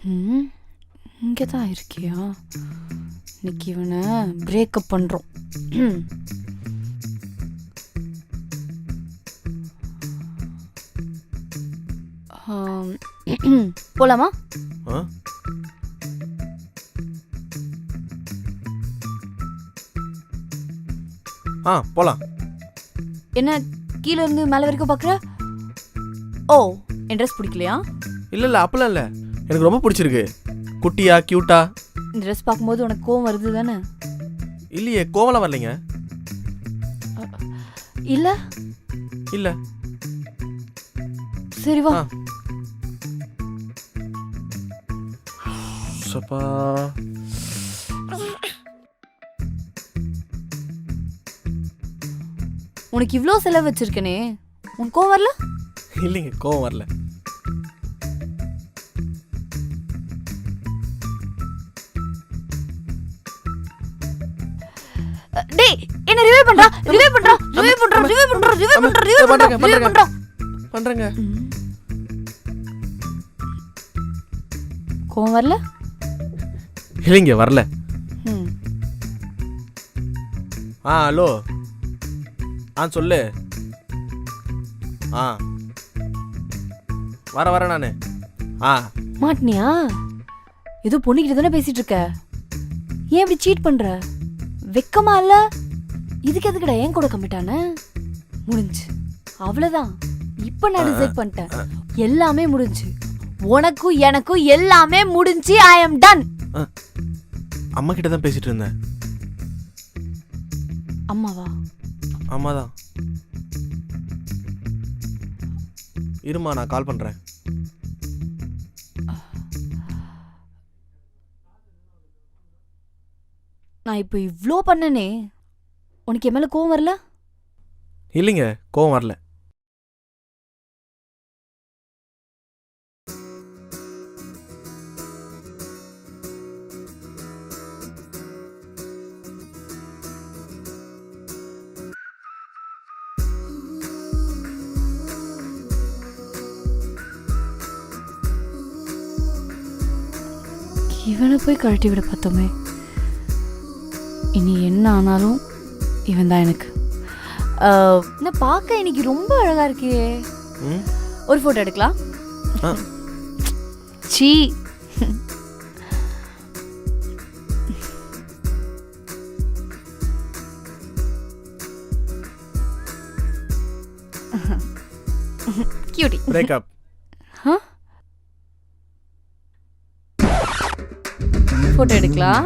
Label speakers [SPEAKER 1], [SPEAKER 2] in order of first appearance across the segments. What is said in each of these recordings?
[SPEAKER 1] இங்கே தான் இருக்கியா? இன்னைக்கு இவனை பிரேக்கப் பண்ணுறோம். போலாமா?
[SPEAKER 2] போலாம்.
[SPEAKER 1] என்ன கீழே இருந்து மேலே வரைக்கும் பார்க்குற? ஓ, என் ட்ரெஸ் பிடிக்கலையா?
[SPEAKER 2] இல்லை அப்பெல்லாம் இல்லை, எனக்கு ரொம்ப பிடிச்சிருக்கு. குட்டியா கியூட்டா?
[SPEAKER 1] இந்த ட்ரெஸ் பார்க்கும்போது உனக்கு கோவம் வருது தானே?
[SPEAKER 2] இல்லையே, கோவலாம் வரலைங்க.
[SPEAKER 1] இல்லை
[SPEAKER 2] இல்லை.
[SPEAKER 1] சரி வா.
[SPEAKER 2] சப்பா,
[SPEAKER 1] உனக்கு இவ்வளோ செலவு வச்சிருக்கனே, உனக்கு கோவம் வரல?
[SPEAKER 2] இல்லைங்க, கோவம் வரல.
[SPEAKER 1] டேய், என்ன ரிவைவ் பண்றா?
[SPEAKER 2] பண்றேங்க.
[SPEAKER 1] கோவம் வரல?
[SPEAKER 2] இல்லைங்க, வரல. ஹலோ. சொல்லு. வர நானு.
[SPEAKER 1] மாட்டினியா? ஏதோ பொண்ணுகிட்ட தானே பேசிட்டு இருக்க. ஏன் இப்படி சீட் பண்ற? வெக்கமா இல்ல? இதுக்கு எதுக்குடா ஏன் கூட கமிட்டானே? முடிஞ்சு, அவ்வளவுதான். இப்ப நான் டிசைட் பண்ணிட்டேன், எல்லாமே முடிஞ்சு. உனக்கும் எனக்கும் எல்லாமே முடிஞ்சு. ஐ அம் டன்.
[SPEAKER 2] அம்மா கிட்ட தான் பேசிட்டு இருந்தேன்.
[SPEAKER 1] அம்மாவா?
[SPEAKER 2] அம்மாதான். இருமா, நான் கால் பண்றேன்.
[SPEAKER 1] நான் இப்போ இவ்ளோ பண்ணனே, உனக்கு என் மேல கோவம் வரல?
[SPEAKER 2] இல்லைங்க, கோவம் வரல.
[SPEAKER 1] இவனை போய் கழட்டி விட பார்த்தோமே. இனி என்ன ஆனாலும் இவன் தான் எனக்கு. நான் பார்க்க இன்னைக்கு ரொம்ப அழகா இருக்கியே. ஒரு போட்டோ எடுக்கலாம்? சீ, கியூட்டி.
[SPEAKER 2] பிரேக்கப்.
[SPEAKER 1] போட்டோ எடுக்கலாம்?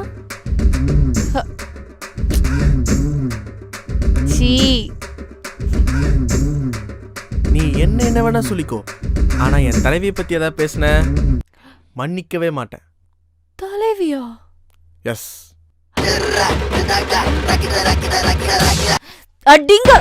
[SPEAKER 1] சீ,
[SPEAKER 2] நீ என்ன வேணா சொல்லிக்கோ, ஆனா என் தலைவியை பத்தி ஏதாவது பேசுன மன்னிக்கவே மாட்டேன்.
[SPEAKER 1] தலைவியா?
[SPEAKER 2] எஸ்.
[SPEAKER 1] அடிங்க.